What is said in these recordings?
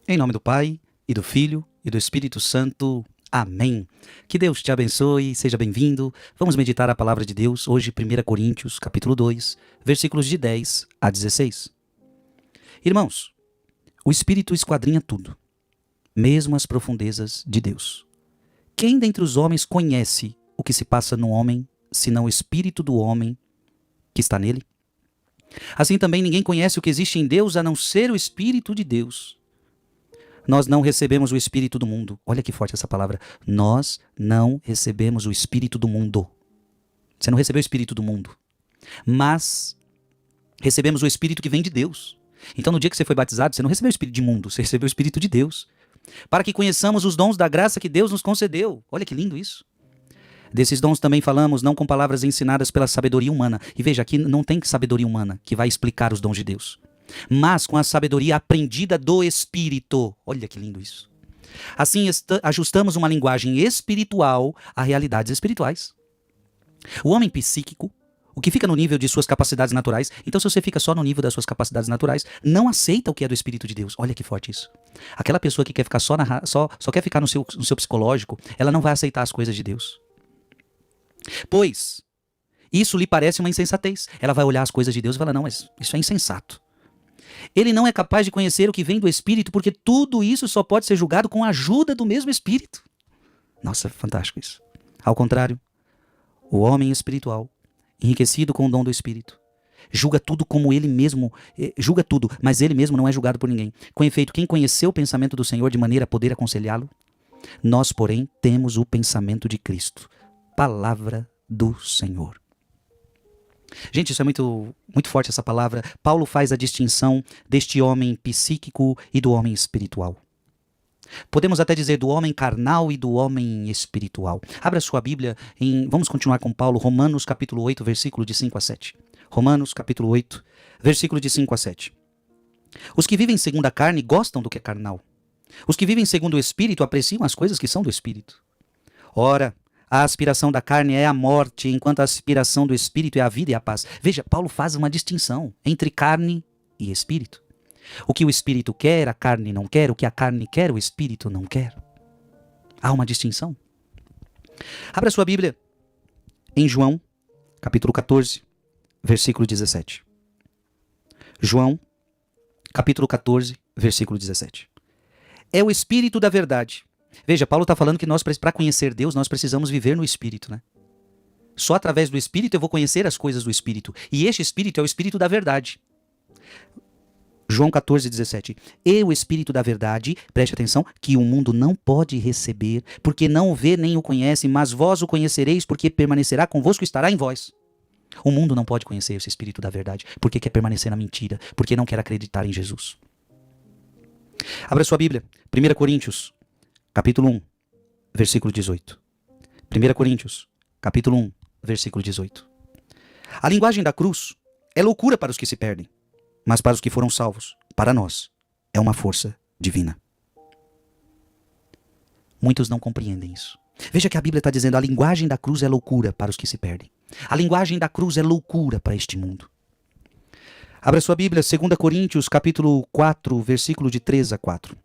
Em nome do Pai, e do Filho, e do Espírito Santo. Amém. Que Deus te abençoe, seja bem-vindo. Vamos meditar a palavra de Deus, hoje 1 Coríntios, capítulo 2, versículos de 10 a 16. Irmãos, o Espírito esquadrinha tudo, mesmo as profundezas de Deus. Quem dentre os homens conhece o que se passa no homem, senão o Espírito do homem que está nele? Assim também ninguém conhece o que existe em Deus, a não ser o Espírito de Deus. Nós não recebemos o Espírito do mundo. Olha que forte essa palavra. Nós não recebemos o Espírito do mundo. Você não recebeu o Espírito do mundo. Mas recebemos o Espírito que vem de Deus. Então no dia que você foi batizado, você não recebeu o Espírito de mundo, você recebeu o Espírito de Deus. Para que conheçamos os dons da graça que Deus nos concedeu. Olha que lindo isso. Desses dons também falamos, não com palavras ensinadas pela sabedoria humana. E veja, aqui não tem sabedoria humana que vai explicar os dons de Deus, mas com a sabedoria aprendida do Espírito. Olha que lindo isso. Assim ajustamos uma linguagem espiritual a realidades espirituais. O homem psíquico, o que fica no nível de suas capacidades naturais, então se você fica só no nível das suas capacidades naturais, não aceita o que é do Espírito de Deus. Olha que forte isso. Aquela pessoa que quer ficar só quer ficar no seu psicológico, ela não vai aceitar as coisas de Deus. Pois isso lhe parece uma insensatez. Ela vai olhar as coisas de Deus e falar, não, mas isso é insensato. Ele não é capaz de conhecer o que vem do Espírito, porque tudo isso só pode ser julgado com a ajuda do mesmo Espírito. Nossa, fantástico isso. Ao contrário, o homem espiritual, enriquecido com o dom do Espírito, julga tudo como ele mesmo, julga tudo, mas ele mesmo não é julgado por ninguém. Com efeito, quem conheceu o pensamento do Senhor de maneira a poder aconselhá-lo? Nós, porém, temos o pensamento de Cristo. Palavra do Senhor. Gente, isso é muito forte essa palavra. Paulo faz a distinção deste homem psíquico e do homem espiritual. Podemos até dizer do homem carnal e do homem espiritual. Abra sua Bíblia, vamos continuar com Paulo, Romanos capítulo 8, versículo de 5 a 7. Romanos capítulo 8, versículo de 5 a 7. Os que vivem segundo a carne gostam do que é carnal. Os que vivem segundo o Espírito apreciam as coisas que são do Espírito. Ora, a aspiração da carne é a morte, enquanto a aspiração do Espírito é a vida e a paz. Veja, Paulo faz uma distinção entre carne e Espírito. O que o Espírito quer, a carne não quer. O que a carne quer, o Espírito não quer. Há uma distinção. Abra sua Bíblia em João, capítulo 14, versículo 17. João, capítulo 14, versículo 17. É o Espírito da verdade. Veja, Paulo está falando que nós, para conhecer Deus, nós precisamos viver no Espírito, né? Só através do Espírito eu vou conhecer as coisas do Espírito. E este Espírito é o Espírito da verdade. João 14, 17. E o Espírito da verdade, preste atenção, que o mundo não pode receber, porque não o vê nem o conhece, mas vós o conhecereis, porque permanecerá convosco e estará em vós. O mundo não pode conhecer esse Espírito da verdade, porque quer permanecer na mentira, porque não quer acreditar em Jesus. Abra sua Bíblia, 1 Coríntios, capítulo 1, versículo 18. 1 Coríntios, capítulo 1, versículo 18. A linguagem da cruz é loucura para os que se perdem, mas para os que foram salvos, para nós, é uma força divina. Muitos não compreendem isso. Veja que a Bíblia está dizendo, a linguagem da cruz é loucura para os que se perdem. A linguagem da cruz é loucura para este mundo. Abra sua Bíblia, 2 Coríntios, capítulo 4, versículo de 3 a 4.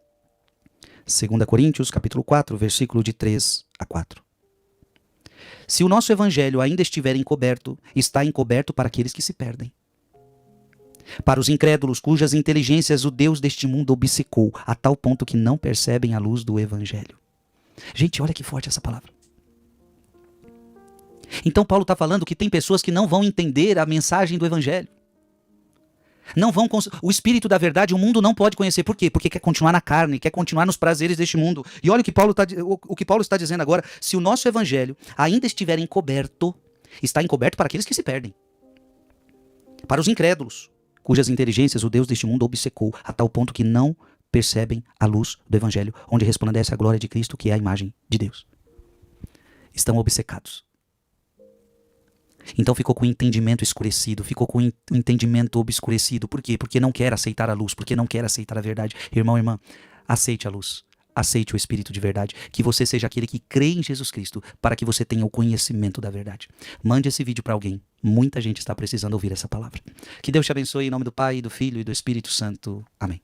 2 Coríntios, capítulo 4, versículo de 3 a 4. Se o nosso evangelho ainda estiver encoberto, está encoberto para aqueles que se perdem. Para os incrédulos, cujas inteligências o Deus deste mundo obcecou, a tal ponto que não percebem a luz do evangelho. Gente, olha que forte essa palavra. Então Paulo está falando que tem pessoas que não vão entender a mensagem do evangelho. Não vão o Espírito da verdade o mundo não pode conhecer. Por quê? Porque quer continuar na carne, quer continuar nos prazeres deste mundo. E olha o que Paulo está dizendo agora. Se o nosso evangelho ainda estiver encoberto, está encoberto para aqueles que se perdem. Para os incrédulos, cujas inteligências o Deus deste mundo obcecou, a tal ponto que não percebem a luz do evangelho, onde resplandece a glória de Cristo, que é a imagem de Deus. Estão obcecados. Então ficou com o entendimento escurecido, ficou com o entendimento obscurecido. Por quê? Porque não quer aceitar a luz, porque não quer aceitar a verdade. Irmão, irmã, aceite a luz, aceite o Espírito de verdade, que você seja aquele que crê em Jesus Cristo, para que você tenha o conhecimento da verdade. Mande esse vídeo para alguém, muita gente está precisando ouvir essa palavra. Que Deus te abençoe em nome do Pai, do Filho e do Espírito Santo. Amém.